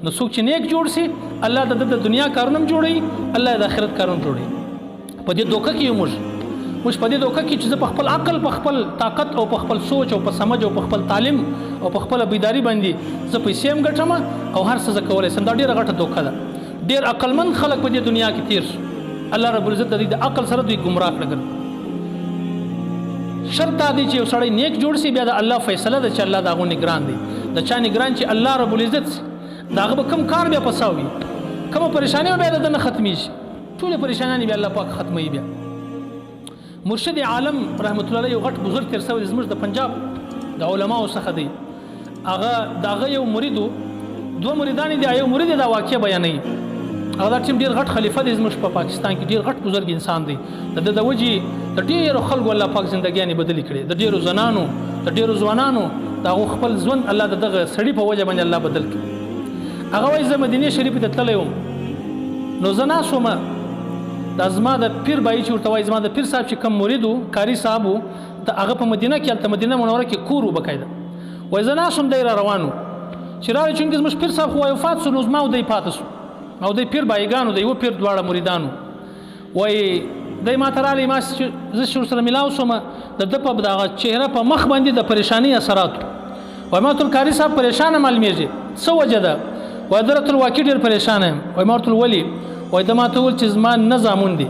نو څوک چې نیک جوړ شي الله د دنیا کارونه جوړي الله د آخرت کارونه جوړي په دې دوکه کې موږ په دې دوکه کې چې په خپل عقل په خپل طاقت او په خپل سوچ او په سمج او په خپل تعلیم او په خپل بیداری باندې زه پیسې هم ګټم او هر څه زه کولی شم دا ډېره غټه دوکه ده ډېر عقلمند خلک په دې دنیا کې تیر شو الله رب العزت د عقل سره دوی ګمراه کړل شرط دا دی چې یو سړی نیک جوړ شي بیا د الله فیصله ده چې الله د هغو نګران دی د چا نګران چې الله رب العزت د هغه به کوم کار بیا پساوي کومه پریشاني به بیا د ده نه ختمیږي ټولې پریشانانې بیا الله پاک ختموي بیا مرشد عالم رحمت الله علیه یو غټ بزرګ تیر شوی زموږ د پنجاب د علماو څخه دی هغه د هغه یو مریدو دوه مریدان دي یو مرید دا واقع بیانوي هغه دا ټیم ډېر غټ خلیفه دی زموږ په پاکستان کې ډېر غټ بزرګ انسان دی د وجې د ډېرو خلکو الله پاک زندګیانې بدلې کړې د ډېرو زنانو د ډېرو ځوانانو د هغو خپل ژوند الله د دغه سړي په وجه باندې الله بدل کړي هغه وایي زه مدینې شریفې ته تللی وم نو زه ناست وم دا زما د پیر بایي چې ورته وایي زما د پیر صاحب چې کوم مرید و کاري صاحب و د هغه په مدینه کې هلته مدینه منوره کې کور و بقاعده وایي زه ناست وم دی را روان و چې راغی چونکې زموږ پیر صاحب خو وفات شو نو زما او دی پاتې شو او دی پیر بایګانو د یوه پیر دواړه مریدانو وایي دی ما ته راغلی ما زه چې ورسره میلاو شوم د ده په دغه چهره په مخ باندې د پریشانۍ اثرات وایي ما ورته ویل کاري صاحب پریشانه معلومیږي څه وجه ده وایي زه راته واقع ډېر پریشانه یم وایي ما ورته ویل ولې وایي ده ما ته وویل چې زما نه زامن دي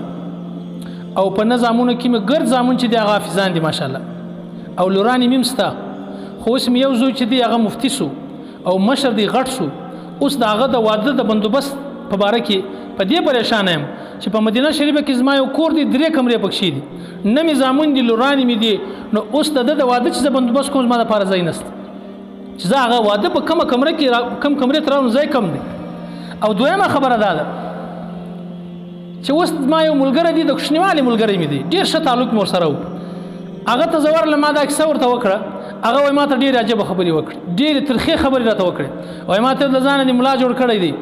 او په نه زامنو کې مې ګرد زامن چې دي هغه حافظان دي ماشاءالله او لورانې مې هم شته خو اوس مې یو زوی چې دی هغه مفتي شو او مشر دی غټ شو اوس د هغه د واده د بندوبست په باره کې په دې پریشانه یم چې په مدینه شریفه کې زما یو کور دی 3 کمرې پکښې دي نه مې زامن دي لورانې مې دي نو اوس د ده د واده چې زه بندوبست کوم زما دپاره ځای نشته چې زه هغه واده په کومه کمره کې کم کمرې ته راوړم ځای کم دی او دویمه خبره دا ده چې اوس ما یو ملګری دی د کوچنیوالي ملګری مې دی ډېر ښه تعلق مې ورسره و هغه ته زه ورله ما دا کیسه ورته وکړه هغه وایي ما ته ډېرې عجبه خبرې وکړې ډېرې ترخې خبرې راته وکړې وایي ما ته د ځانه د ملا جوړ کړی دی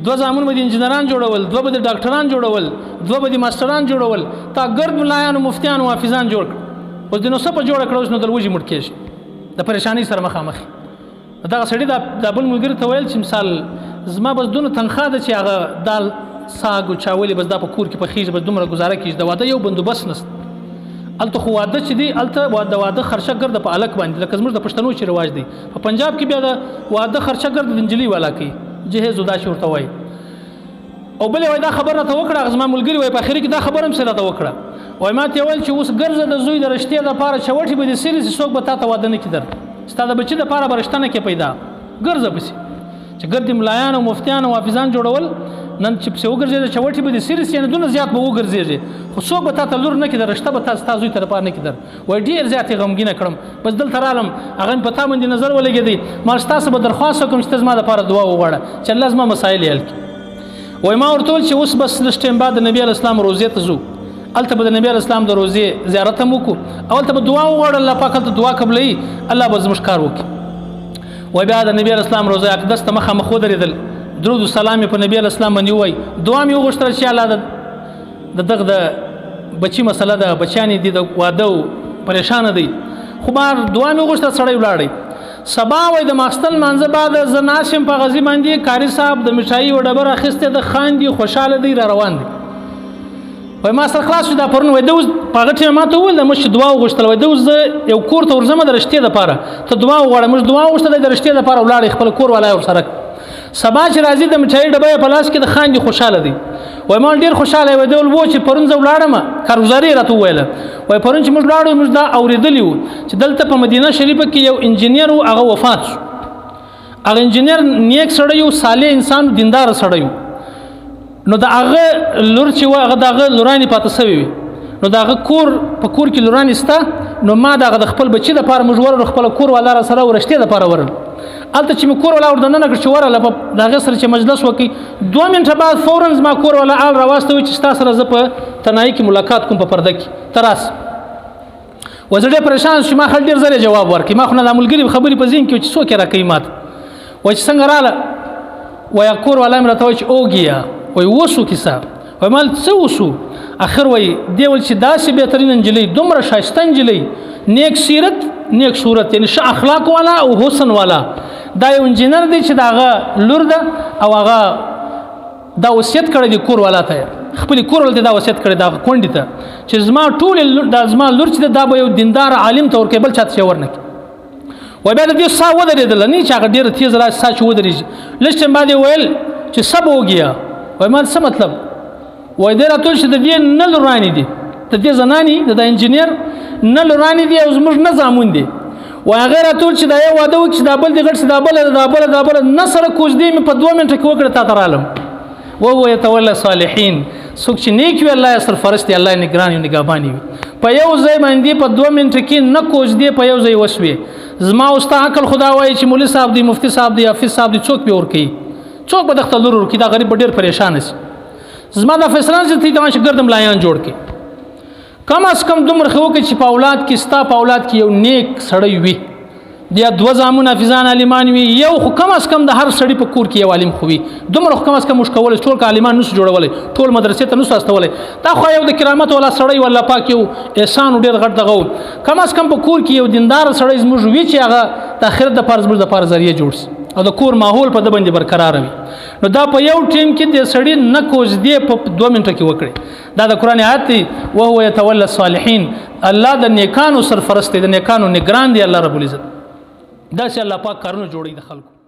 2 زامن به د انجینران جوړول 2 به د ډاکټران جوړول 2 به د ماسټران جوړول تا ګرد ملایانو مفتیانو حافظان جوړ کړ اوس د نو څه په جوړه کړه اوس نو د لوږې مړ کېږي د پریشانۍ سره مخامخ دغه سړي دا بل ملګري ته ویل چې مثال زما بس دونه تنخواه ده چې هغه دال ساګ او چاولې بس دا په کور کې پخېږي بس دومره ګزاره کېږي د واده یو بندوبست نشته هلته خو واده چې دی هلته د واده خرچه ګرده په الک باندې لکه زموږ د پښتنو چې رواج دی په پنجاب کې بیا د واده خرچه ګرده د نجلۍ والا کوي جهیز دا چې ورته وایي او بلې وایي دا خبر راته وکړه زما ملګري وایي په اخر کې دا خبره هم راته وکړه وایي ما ته یې ویل چې اوس ګرځه د زوی د رشتې دپاره چوټې به دې سرې چې څوک به تا ته واده نه کړي در ستا د بچي دپاره به رشته نه کې پیدا ګرځه پسې چې ګرد ملایان او مفتیان او حافظان جوړول نن چې پسې وګرځېږي چوټې به دې سرې سي دونه زیات به وګرځېږي خو څوک به تا ته لور نه کړي در رشته به ستا زوی ته دپاره نه کړي در وایي ډېر زیات یې غمګینه کړم بس دلته رالم هغه مې په تا باندې نظر ولګېدی ما ستاسو به درخواست وکړم چې ته زما دپاره دعا وغواړه چې الله زما مسایل یې حل کړي وایي ما ورته وویل چې اوس بس لږ ټایم بعد د نبي علیه اسلام روضې ته ځو هلته به د نبي علیه اسلام د روضې زیارت هم وکړو او هلته به دعا وغواړو الله پاک هلته دعا قبلوي الله به زموږ کار وکړي وایي بیا د نبي علیه اسلام روضه اقدس ته مخامخ ودرېدل درود و سلام یې په نبي علیه اسلام باندې ووایي دعا مې وغوښتله چې الله د دغه د بچي مسله ده بچیان دي د واده و پریشانه دی خو بار دعا مې وغوښتله سړی ولاړی سبا وایي د ماخستن لمانځه بعد زه ناست یم په غزي باندې کاري صاحب د مټایي یوه ډبره اخیستې ده خاندي خوشحاله دی را روان دی وایي ما سره خلاص شو دا پرون وایي ده اوس په هغه ټایم ما ته وویل د موږ چې دعا وغوښتله وایي ده اوس زه یو کور ته ورځم د رشتې دپاره ته دعا وغواړه موږ دعا وغوښتله د رشتې دپاره ولاړی خپل کور والا یې ورسره سبا چې راځي د مټایي ډبه یې په لاس کې د خاندي خوشحاله دی وایي ما ډېر خوشحاله وایي ده و چې پرون زه ولاړم کارګزاري یې راته وویله وایي پرون چې موږ ولاړو موږ دا اورېدلي وو چې دلته په مدینه شریفه کې یو انجینر و هغه وفات شو هغه انجینر نیک سړی و صالح انسان دینداره سړی و نو د هغه لور چې وه هغه د هغه لورانې پاته سوې وي نو د هغه کور په کور کې لورانې شته نو ما د هغه د خپل بچي دپاره موږ ورغلو خپله کور والا را سره ورشتې دپاره ورغلو هلته چې مې کور والا ور دننه کړ چې ورغله د هغې سره چې مجلس وکړي 2 منټه بعد فورا زما کور والا آل راواستوي چې ستا سره زه په تنهایي کې ملاقات کوم په پرده کې ته راسه وایي زه ډېر پریشان شو چې ما خل ډېر ځلې جواب ورکړي ما خو نه دا ملګري خبرې په ذهن کې چې څوک یې راکوي ما ته وایي چې څنګه راله وایي کور والا مې راته وایي چې اوګیا وایي وسو کیسه وایي ما څه وسو اخر وایي دی ویل چې داسې بهترین نجلۍ دومره ښایسته نجلۍ نیک سیرت نیک صورت یعنی ښه اخلاق والا او حسن والا دا یو انجینر دی چې داغه لور ده او هغه دا وصیت کړی دی کور والا ته خپل کور ولته دا وصیت کړی دا کونډی ته چې زما ټول دا زما لور چې دا به یو دیندار عالم تور کې بل چاته شور نه و بیا د دې سا ودرېدل نه چې هغه ډېر تیز را سا چې ودرېږي لږ ټیم بعد ویل چې سب وګیا وای ما څه مطلب وای دې راټول چې د دې نه لورانی دي د دې زنانی د انجینر نه لورانی دي او زموږ نه زامون دي و هغه راټول چې دا یو واده وکړي چې دا بل دې غټ چې دا بل نه سره کوز دی مې په 2 منټه کې وکړه تا ترالم وهو يتولى الصالحين څوک چې نیک وي الله یې سرپرست دی الله یې نگران او نگهباني وي په یو ځای باندې په 2 منټه کې نه کوز دی په یو ځای وسوي زما استاد عقل خدا وایي چې مولوی صاحب دی مفتی صاحب دی حافظ صاحب دی څوک به ور کوي څوک به د خپل لور ور کوي دا غریب ډېر پریشان شي زما د فیصله چې تی دا شګردم لایان جوړ کې کم از کم دومره خو کې چې په اولاد کې ستا په اولاد کې یو نیک سړی وي بیا 2 زامن حافظان عالمان وي یو خو کم از کم د هر سړی په کور کې یو عالم خو وي دومره کم از کم مشکول ټول عالمان نس جوړولای ټول مدرسې ته نس واستولای دا خو یو د کرامت ولا سړی ولا پاک یو احسان ډیر غټ دغه کم از کم په کور کې یو دیندار سړی زموږ وی چې هغه د اخرت د فرض د پر ذریعہ جوړ شي او د کور ماحول په د باندې برقرار وي نو دا په یو ټیم کې د سړی نه کوز دی په 2 منټه کې وکړي دا د قران آیت دی او هو يتولى الصالحين الله د نیکانو سرپرست دی د نیکانو نگران دی الله رب العزت دا چې الله پاک کارونه جوړي د خلکو